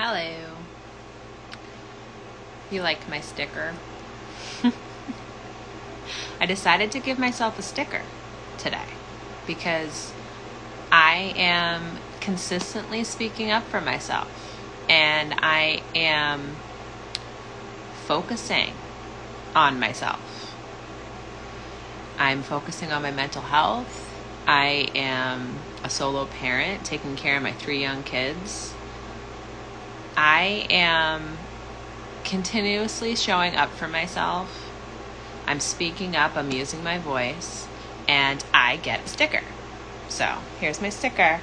Hello. You like my sticker? I decided to give myself a sticker today because I am consistently speaking up for myself and I am focusing on myself. I'm focusing on my mental health. I am a solo parent taking care of my 3 young kids. I am continuously showing up for myself. I'm speaking up, I'm using my voice, and I get a sticker. So here's my sticker.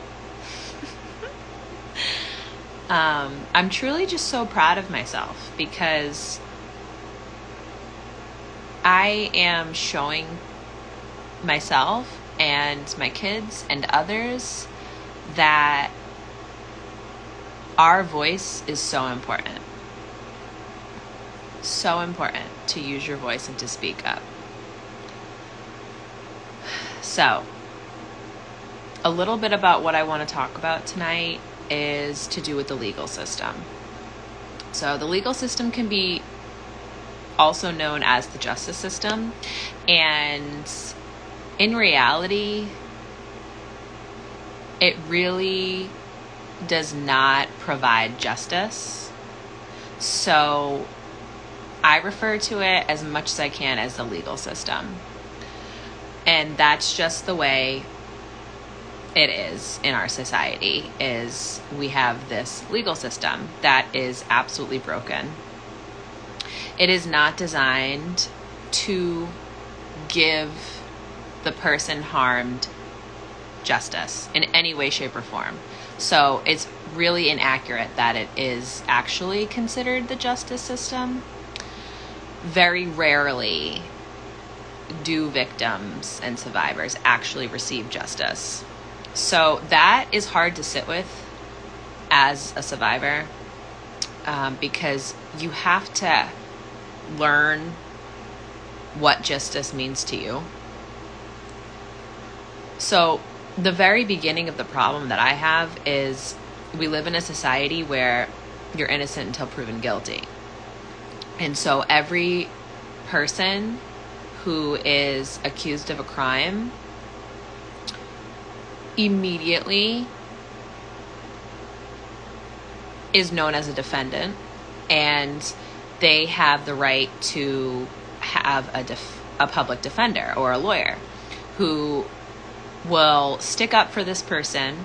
I'm truly just so proud of myself because I am showing myself and my kids and others that our voice is so important. So important to use your voice and to speak up. So, a little bit about what I want to talk about tonight is to do with the legal system. So, the legal system can be also known as the justice system, and in reality, it really does not provide justice. So I refer to it as much as I can as the legal system. And that's just the way it is in our society, is we have this legal system that is absolutely broken. It is not designed to give the person harmed justice in any way, shape, or form. So it's really inaccurate that it is actually considered the justice system. Very rarely do victims and survivors actually receive justice. So that is hard to sit with as a survivor because you have to learn what justice means to you. So the very beginning of the problem that I have is we live in a society where you're innocent until proven guilty. And so every person who is accused of a crime immediately is known as a defendant, and they have the right to have a public defender or a lawyer who will stick up for this person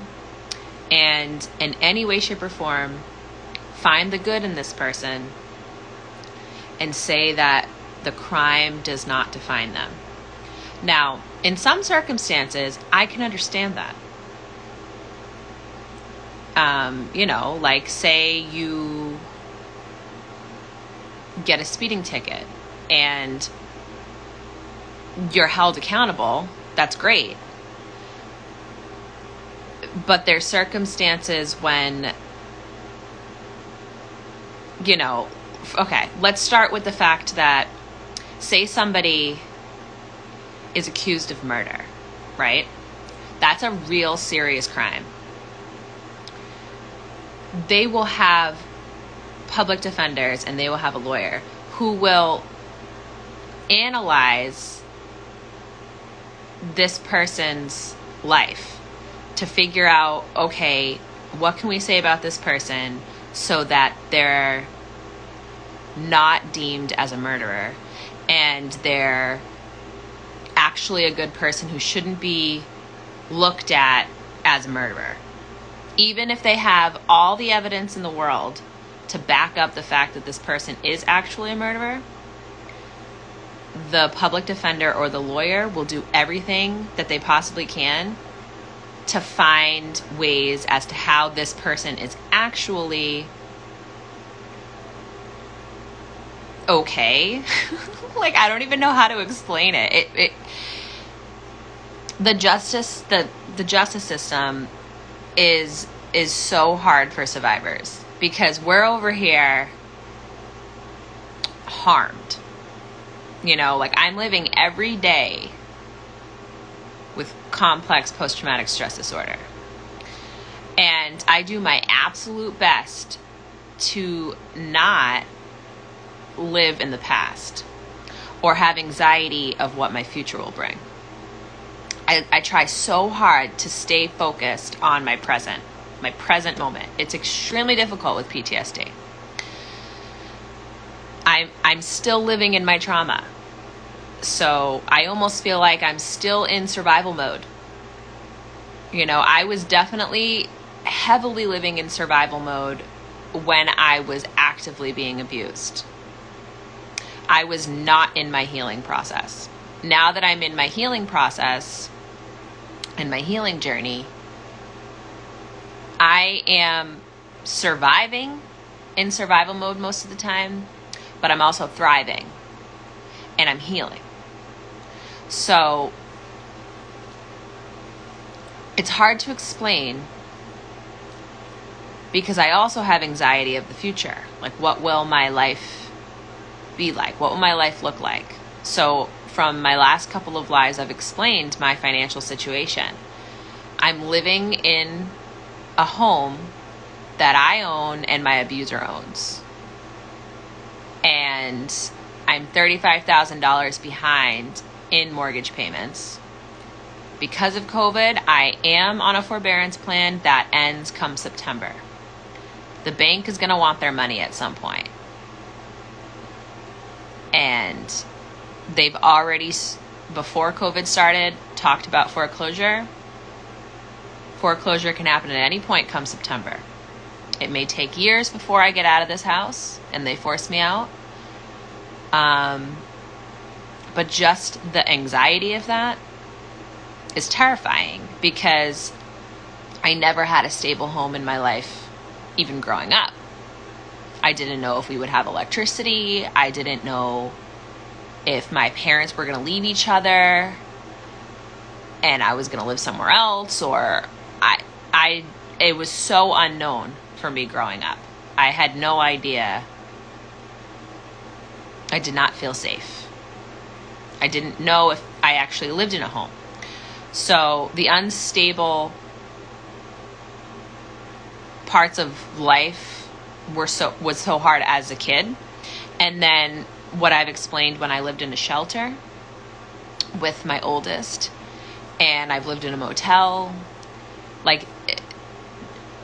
and in any way, shape, or form find the good in this person and say that the crime does not define them. Now, in some circumstances, I can understand that. Like say you get a speeding ticket and you're held accountable, that's great. But there's circumstances when, okay, let's start with the fact that, say somebody is accused of murder, right? That's a real serious crime. They will have public defenders and they will have a lawyer who will analyze this person's life to figure out, okay, what can we say about this person so that they're not deemed as a murderer and they're actually a good person who shouldn't be looked at as a murderer. Even if they have all the evidence in the world to back up the fact that this person is actually a murderer, the public defender or the lawyer will do everything that they possibly can to find ways as to how this person is actually okay. Like, I don't even know how to explain it. The justice system is so hard for survivors because we're over here harmed. Like I'm living every day with complex post-traumatic stress disorder. And I do my absolute best to not live in the past or have anxiety of what my future will bring. I try so hard to stay focused on my present moment. It's extremely difficult with PTSD. I'm still living in my trauma. So I almost feel like I'm still in survival mode. I was definitely heavily living in survival mode when I was actively being abused. I was not in my healing process. Now that I'm in my healing process and my healing journey, I am surviving in survival mode most of the time, but I'm also thriving and I'm healing. So it's hard to explain because I also have anxiety of the future. Like, what will my life be like? What will my life look like? So from my last couple of lives, I've explained my financial situation. I'm living in a home that I own and my abuser owns. And I'm $35,000 behind in mortgage payments. Because of COVID, I am on a forbearance plan that ends come September. The bank is going to want their money at some point. And they've already, before COVID started, talked about foreclosure. Foreclosure can happen at any point come September. It may take years before I get out of this house and they force me out. But just the anxiety of that is terrifying because I never had a stable home in my life, even growing up. I didn't know if we would have electricity. I didn't know if my parents were going to leave each other and I was going to live somewhere else, or it was so unknown for me growing up. I had no idea. I did not feel safe. I didn't know if I actually lived in a home. So the unstable parts of life was so hard as a kid. And then what I've explained, when I lived in a shelter with my oldest, and I've lived in a motel, like,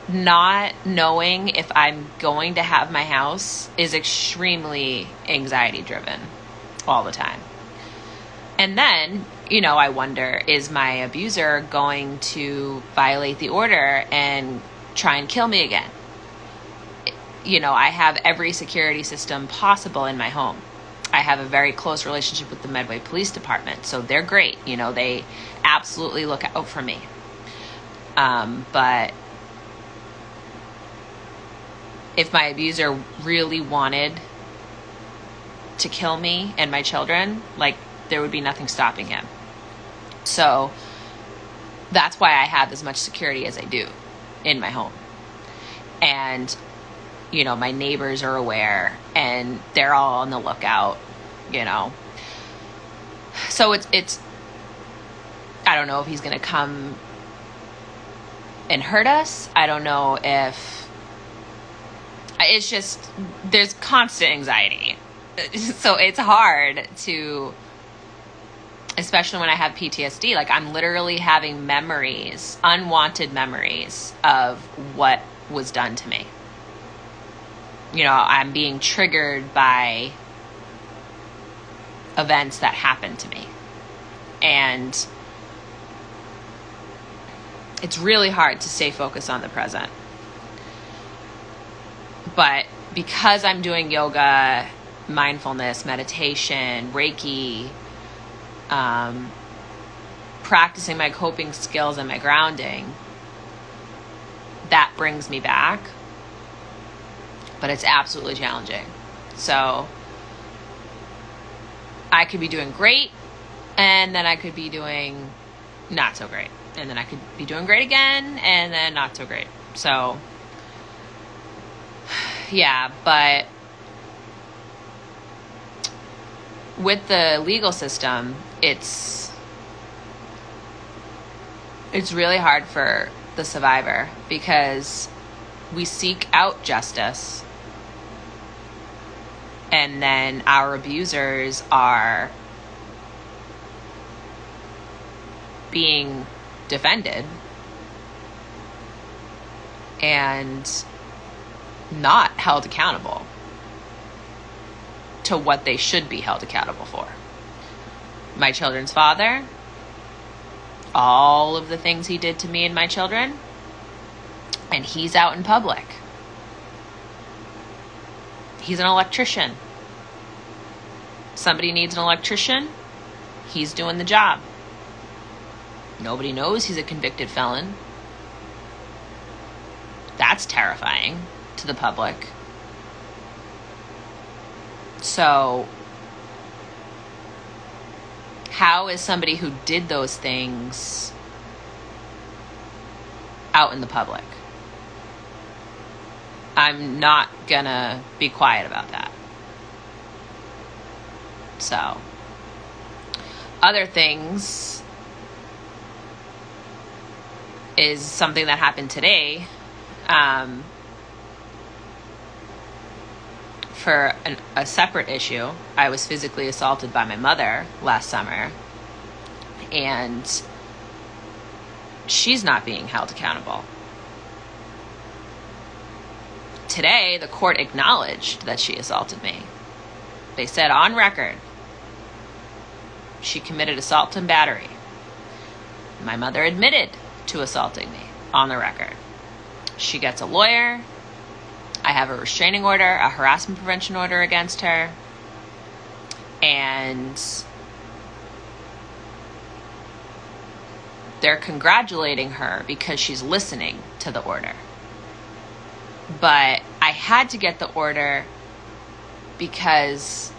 not knowing if I'm going to have my house is extremely anxiety driven all the time. And then, I wonder, is my abuser going to violate the order and try and kill me again? I have every security system possible in my home. I have a very close relationship with the Medway Police Department, so they're great. They absolutely look out for me. But if my abuser really wanted to kill me and my children, there would be nothing stopping him. So that's why I have as much security as I do in my home. And, my neighbors are aware and they're all on the lookout, So it's I don't know if he's going to come and hurt us. I don't know if, it's just, there's constant anxiety. So it's hard to, especially when I have PTSD, I'm literally having memories, unwanted memories of what was done to me. I'm being triggered by events that happened to me. And it's really hard to stay focused on the present. But because I'm doing yoga, mindfulness, meditation, Reiki, practicing my coping skills and my grounding, that brings me back. But it's absolutely challenging. So I could be doing great, and then I could be doing not so great. And then I could be doing great again, and then not so great. So yeah, but with the legal system, it's really hard for the survivor because we seek out justice And then our abusers are being defended and not held accountable to what they should be held accountable for. My children's father, all of the things he did to me and my children, and he's out in public. He's an electrician. Somebody needs an electrician, he's doing the job. Nobody knows he's a convicted felon. That's terrifying to the public. So, how is somebody who did those things out in the public? I'm not gonna be quiet about that. So, other things is something that happened today. For a separate issue, I was physically assaulted by my mother last summer, and she's not being held accountable. Today, the court acknowledged that she assaulted me. They said on record, she committed assault and battery. My mother admitted to assaulting me on the record. She gets a lawyer. I have a restraining order, a harassment prevention order against her. And they're congratulating her because she's listening to the order. But I had to get the order because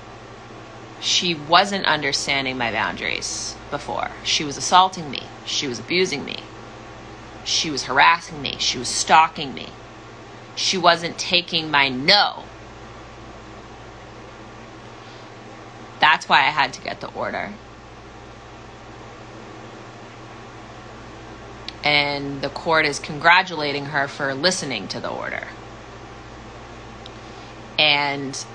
she wasn't understanding my boundaries before. She was assaulting me. She was abusing me. She was harassing me. She was stalking me. She wasn't taking my no. That's why I had to get the order. And the court is congratulating her for listening to the order. And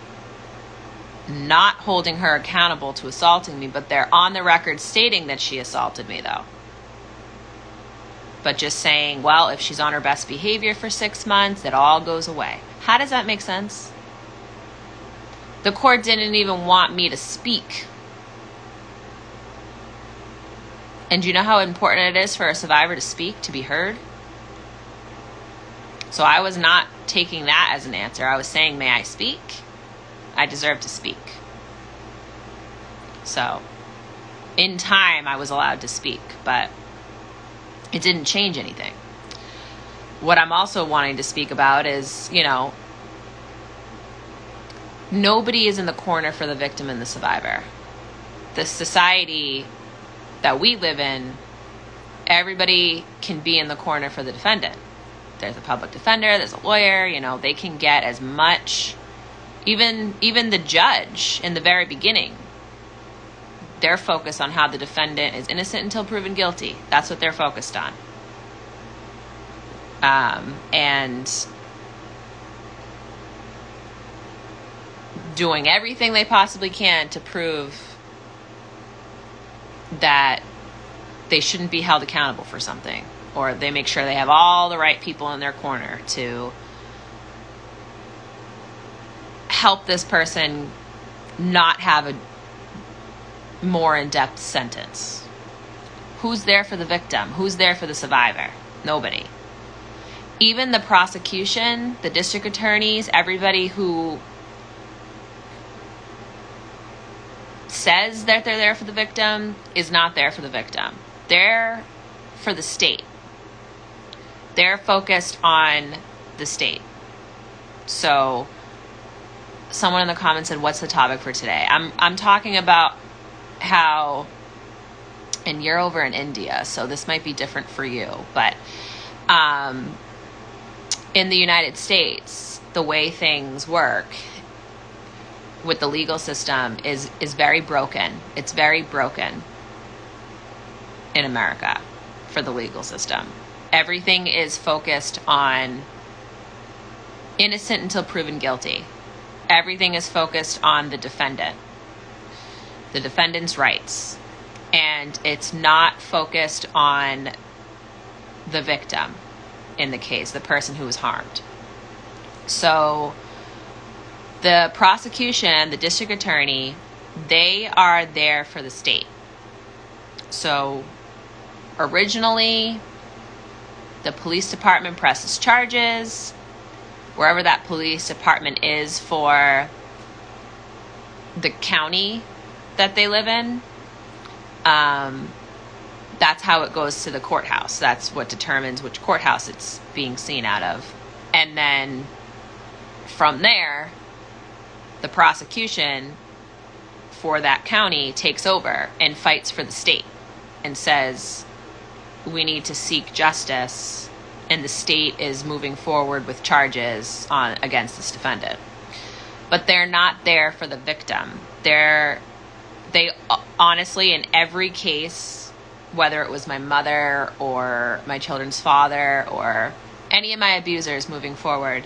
not holding her accountable to assaulting me, but they're on the record stating that she assaulted me, though. But just saying, well, if she's on her best behavior for 6 months, it all goes away. How does that make sense? The court didn't even want me to speak. And do you know how important it is for a survivor to speak, to be heard? So I was not taking that as an answer. I was saying, may I speak? I deserve to speak. So, in time, I was allowed to speak, but it didn't change anything. What I'm also wanting to speak about is, nobody is in the corner for the victim and the survivor. The society that we live in, everybody can be in the corner for the defendant. There's a public defender, there's a lawyer, they can get as much. Even the judge in the very beginning, they're focused on how the defendant is innocent until proven guilty. That's what they're focused on. And doing everything they possibly can to prove that they shouldn't be held accountable for something. Or they make sure they have all the right people in their corner to help this person not have a more in-depth sentence. Who's there for the victim? Who's there for the survivor? Nobody. Even the prosecution, the district attorneys, everybody who says that they're there for the victim is not there for the victim. They're for the state. They're focused on the state. So someone in the comments said, what's the topic for today? I'm talking about how, and you're over in India, so this might be different for you, but in the United States, the way things work with the legal system is very broken. It's very broken in America for the legal system. Everything is focused on innocent until proven guilty. everything is focused on the defendant's rights. And it's not focused on the victim in the case, the person who was harmed. So the prosecution, the district attorney, they are there for the state. So originally, the police department presses charges, wherever that police department is for the county that they live in. That's how it goes to the courthouse. That's what determines which courthouse it's being seen out of. And then from there, the prosecution for that county takes over and fights for the state and says, we need to seek justice, and the state is moving forward with charges against this defendant. But they're not there for the victim. They honestly, in every case, whether it was my mother or my children's father or any of my abusers moving forward,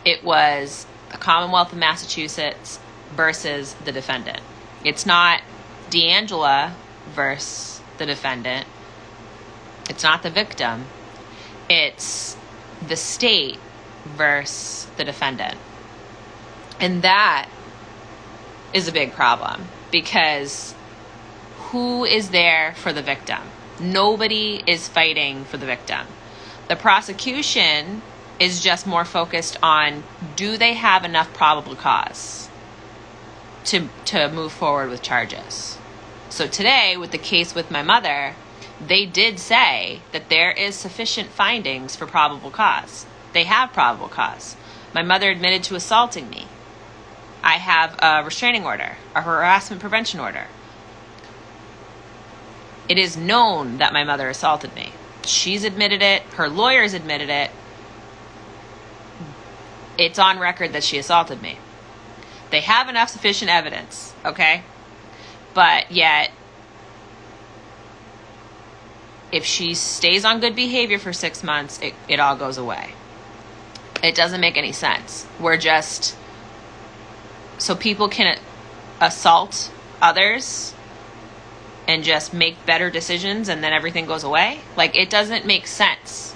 it was the Commonwealth of Massachusetts versus the defendant. It's not D'Angela versus the defendant. It's not the victim. It's the state versus the defendant. And that is a big problem, because who is there for the victim? Nobody is fighting for the victim. The prosecution is just more focused on, do they have enough probable cause to move forward with charges? So today, with the case with my mother, they did say that there is sufficient findings for probable cause. They have probable cause. My mother admitted to assaulting me. I have a restraining order, a harassment prevention order. It is known that my mother assaulted me. She's admitted it. Her lawyers admitted it. It's on record that she assaulted me. They have enough sufficient evidence, okay? But yet, if she stays on good behavior for 6 months, it all goes away. It doesn't make any sense. We're just, so people can assault others and just make better decisions and then everything goes away? Like, it doesn't make sense.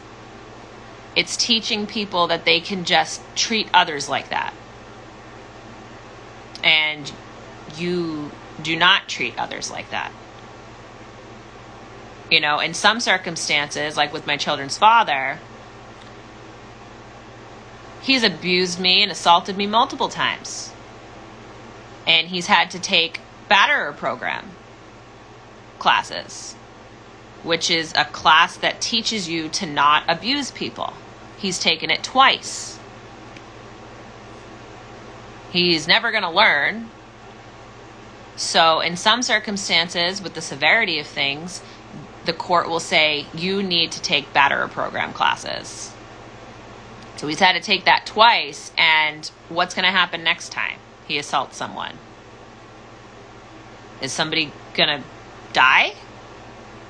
It's teaching people that they can just treat others like that. And you do not treat others like that. You know, in some circumstances, like with my children's father, he's abused me and assaulted me multiple times. And he's had to take batterer program classes, which is a class that teaches you to not abuse people. He's taken it twice. He's never going to learn. So in some circumstances, with the severity of things, the court will say, you need to take batterer program classes. So he's had to take that twice, and what's going to happen next time he assaults someone? Is somebody going to die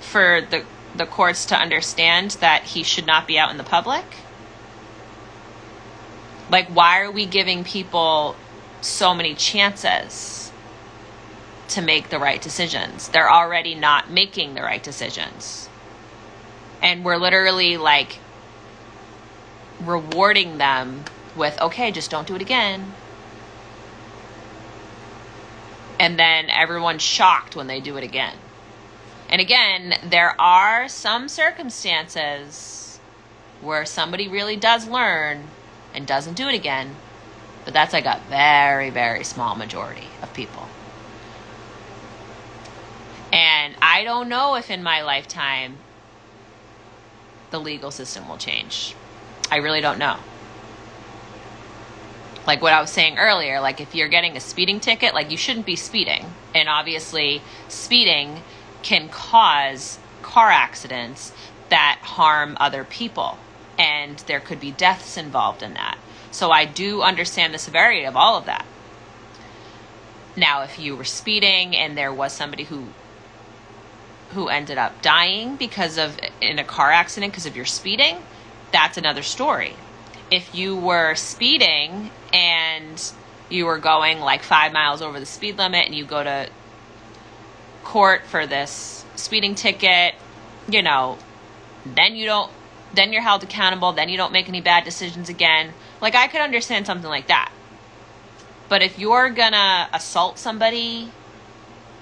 for the courts to understand that he should not be out in the public? Like, why are we giving people so many chances to make the right decisions? They're already not making the right decisions. And we're literally like rewarding them with, okay, just don't do it again. And then everyone's shocked when they do it again. And again, there are some circumstances where somebody really does learn and doesn't do it again, but that's like a very, very small majority of people. And I don't know if in my lifetime the legal system will change. I really don't know. Like what I was saying earlier, like if you're getting a speeding ticket, like you shouldn't be speeding. And obviously speeding can cause car accidents that harm other people. And there could be deaths involved in that. So I do understand the severity of all of that. Now, if you were speeding and there was somebody who ended up dying in a car accident because of your speeding, that's another story. If you were speeding and you were going like 5 miles over the speed limit and you go to court for this speeding ticket, you know, then you're held accountable, then you don't make any bad decisions again. Like, I could understand something like that. But if you're gonna assault somebody,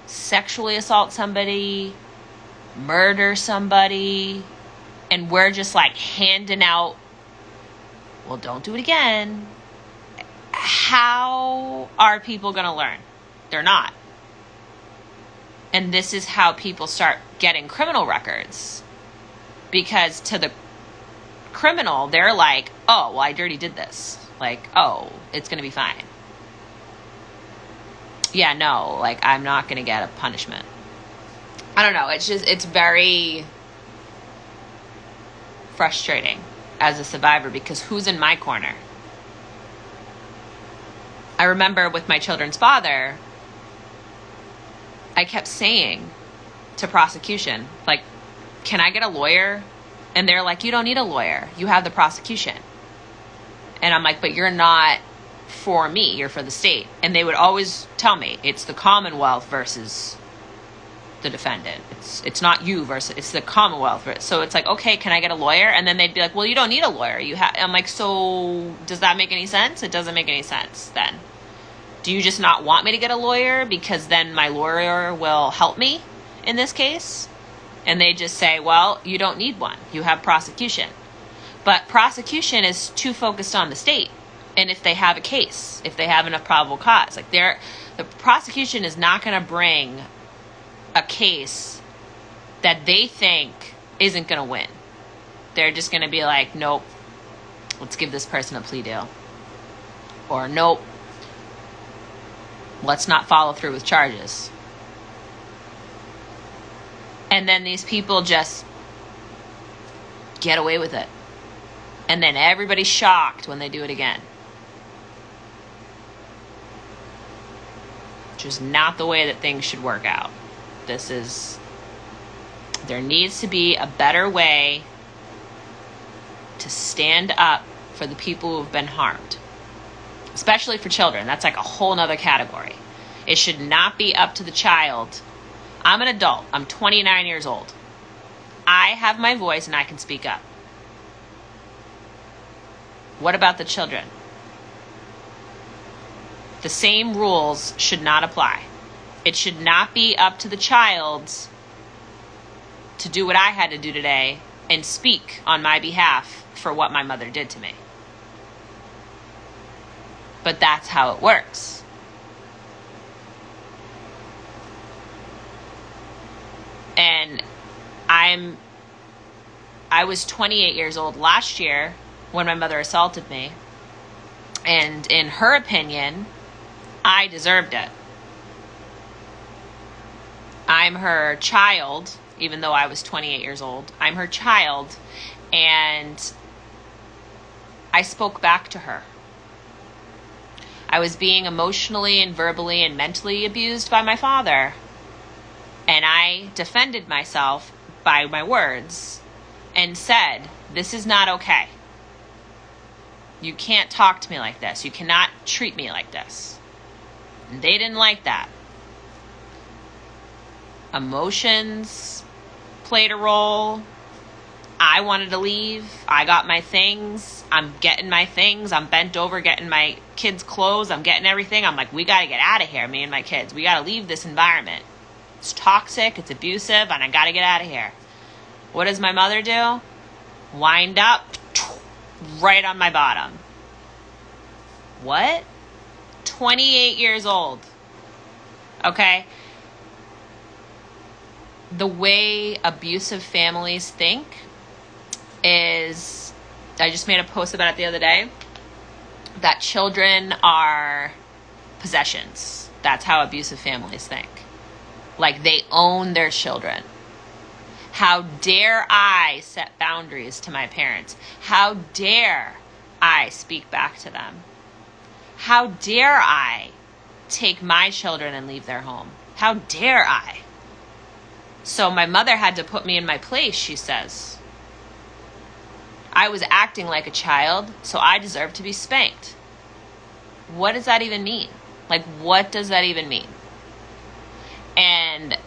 sexually assault somebody, murder somebody, and we're just like handing out, well, don't do it again, how are people gonna learn? They're not. And this is how people start getting criminal records. Because to the criminal, they're like, oh, well, I already did this. Like, oh, it's going to be fine. Yeah, no, like, I'm not going to get a punishment. I don't know. It's very frustrating as a survivor because who's in my corner? I remember with my children's father, I kept saying to prosecution, like, can I get a lawyer? And they're like, you don't need a lawyer. You have the prosecution. And I'm like, but you're not for me. You're for the state. And they would always tell me it's the Commonwealth versus the defendant. It's not you versus, it's the Commonwealth. So it's like, okay, can I get a lawyer? And then they'd be like, well, you don't need a lawyer. I'm like, so does that make any sense? It doesn't make any sense then. Do you just not want me to get a lawyer because then my lawyer will help me in this case? And they just say, well, you don't need one. You have prosecution. But prosecution is too focused on the state. And if they have a case, if they have enough probable cause, like the prosecution is not going to bring a case that they think isn't going to win. They're just going to be like, nope, let's give this person a plea deal. Or nope, let's not follow through with charges. And then these people just get away with it. And then everybody's shocked when they do it again. Which is not the way that things should work out. There needs to be a better way to stand up for the people who have been harmed. Especially for children. That's like a whole nother category. It should not be up to the child. I'm an adult. I'm 29 years old. I have my voice and I can speak up. What about the children? The same rules should not apply. It should not be up to the child to do what I had to do today and speak on my behalf for what my mother did to me. But that's how it works. And I was 28 years old last year when my mother assaulted me. And in her opinion, I deserved it. I'm her child, even though I was 28 years old. I'm her child, and I spoke back to her. I was being emotionally and verbally and mentally abused by my father. And I defended myself by my words and said, this is not okay. You can't talk to me like this. You cannot treat me like this. And they didn't like that. Emotions played a role. I wanted to leave. I got my things. I'm getting my things. I'm bent over getting my kids' clothes. I'm getting everything. I'm like, we got to get out of here, me and my kids. We got to leave this environment. It's toxic. It's abusive. And I got to get out of here. What does my mother do? Wind up right on my bottom. What? 28 years old. Okay? The way abusive families think is, I just made a post about it the other day, that children are possessions. That's how abusive families think. Like they own their children. How dare I set boundaries to my parents? How dare I speak back to them? How dare I take my children and leave their home? How dare I? So my mother had to put me in my place, she says. I was acting like a child, so I deserve to be spanked. what does that even mean? Like, what does that even mean? And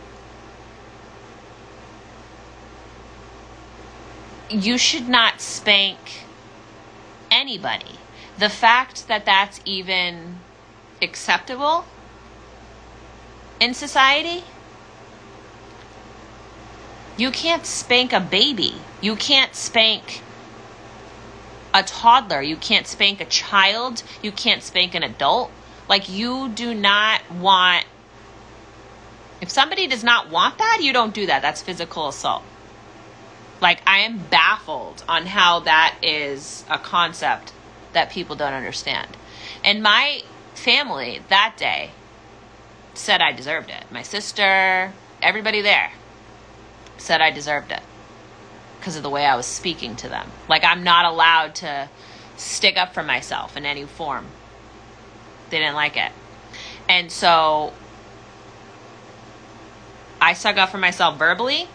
you should not spank anybody. The fact that that's even acceptable in society, you can't spank a baby. You can't spank a toddler. You can't spank a child. You can't spank an adult. Like, you do not want, if somebody does not want that, you don't do that. That's physical assault. Like, I am baffled on how that is a concept that people don't understand. And my family that day said I deserved it. My sister, everybody there said I deserved it because of the way I was speaking to them. Like, I'm not allowed to stick up for myself in any form. They didn't like it. And so I stuck up for myself verbally.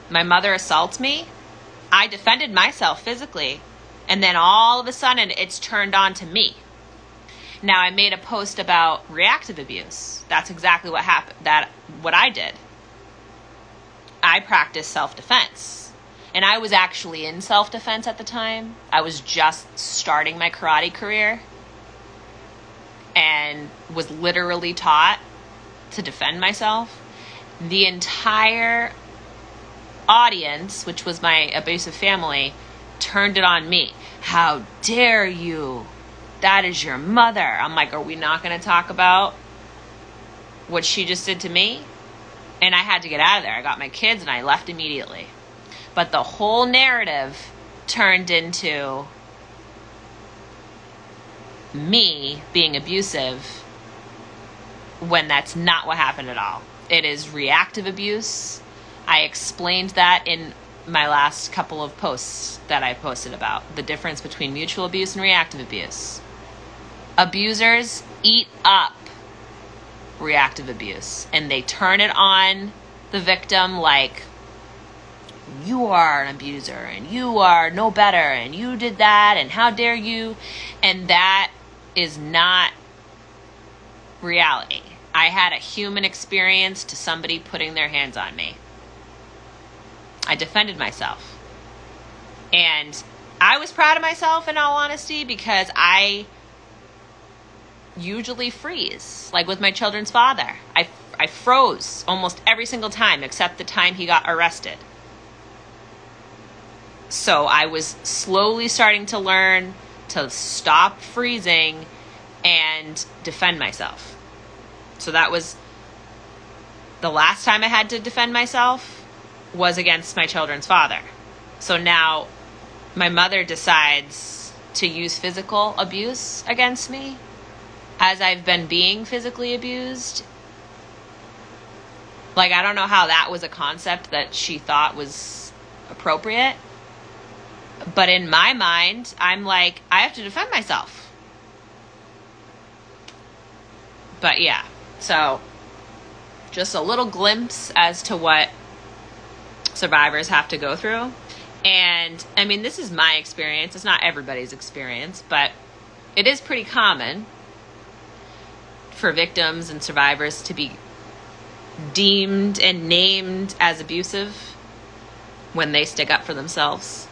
My mother assaults me. I defended myself physically. And then all of a sudden, it's turned on to me. Now, I made a post about reactive abuse. That's exactly what happened. What I did. I practiced self-defense. And I was actually in self-defense at the time. I was just starting my karate career. And was literally taught to defend myself. The entire audience, which was my abusive family, turned it on me. How dare you? That is your mother. I'm like, are we not going to talk about what she just did to me? And I had to get out of there. I got my kids and I left immediately. But the whole narrative turned into me being abusive when that's not what happened at all. It is reactive abuse. I explained that in my last couple of posts that I posted about the difference between mutual abuse and reactive abuse. Abusers eat up reactive abuse and they turn it on the victim like, you are an abuser and you are no better and you did that and how dare you. And that is not reality. I had a human experience to somebody putting their hands on me. I defended myself. And I was proud of myself, in all honesty, because I usually freeze. Like with my children's father. I froze almost every single time except the time he got arrested. So I was slowly starting to learn to stop freezing and defend myself. So that was the last time I had to defend myself was against my children's father. So now my mother decides to use physical abuse against me as I've been being physically abused. Like, I don't know how that was a concept that she thought was appropriate. But in my mind, I'm like, I have to defend myself. But yeah, so just a little glimpse as to what survivors have to go through. And I mean, this is my experience. It's not everybody's experience, but it is pretty common for victims and survivors to be deemed and named as abusive when they stick up for themselves.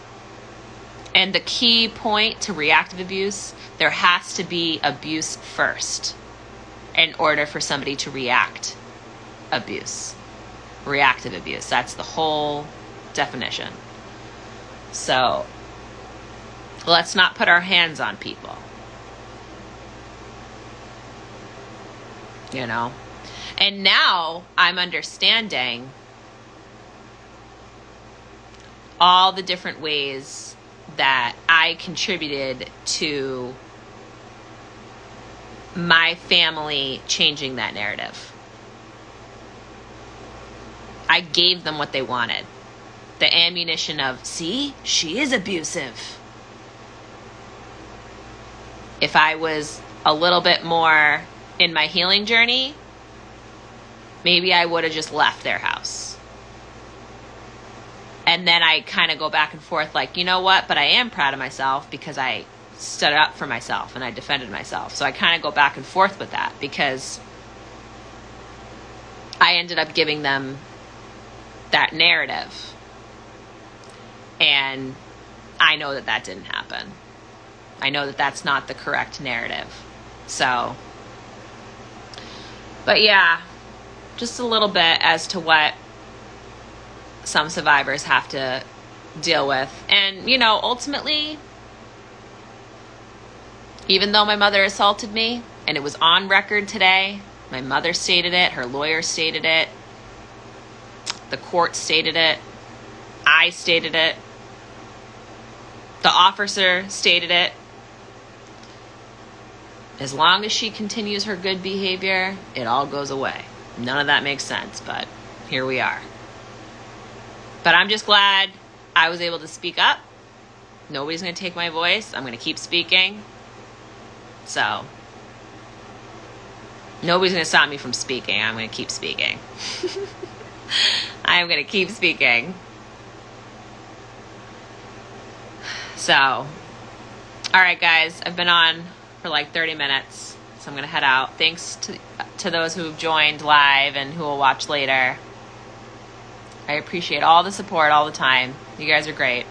And the key point to reactive abuse, there has to be abuse first in order for somebody to react abuse. Reactive abuse. That's the whole definition. So let's not put our hands on people. You know? And now I'm understanding all the different ways that I contributed to my family changing that narrative. I gave them what they wanted. The ammunition of, see, she is abusive. If I was a little bit more in my healing journey, maybe I would have just left their house. And then I kind of go back and forth like, you know what? But I am proud of myself because I stood up for myself and I defended myself. So I kind of go back and forth with that because I ended up giving them that narrative. And I know that that didn't happen. I know that that's not the correct narrative. So, but yeah, just a little bit as to what some survivors have to deal with. And, you know, ultimately, even though my mother assaulted me, and it was on record today, my mother stated it, her lawyer stated it, the court stated it, I stated it, the officer stated it. As long as she continues her good behavior, it all goes away. None of that makes sense, but here we are. But I'm just glad I was able to speak up. Nobody's going to take my voice. I'm going to keep speaking. So, nobody's going to stop me from speaking. I'm going to keep speaking. I am going to keep speaking. So, all right, guys. I've been on for like 30 minutes, so I'm going to head out. Thanks to those who've joined live and who will watch later. I appreciate all the support all the time. You guys are great.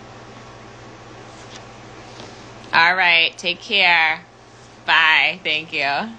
All right, take care. Bye. Thank you.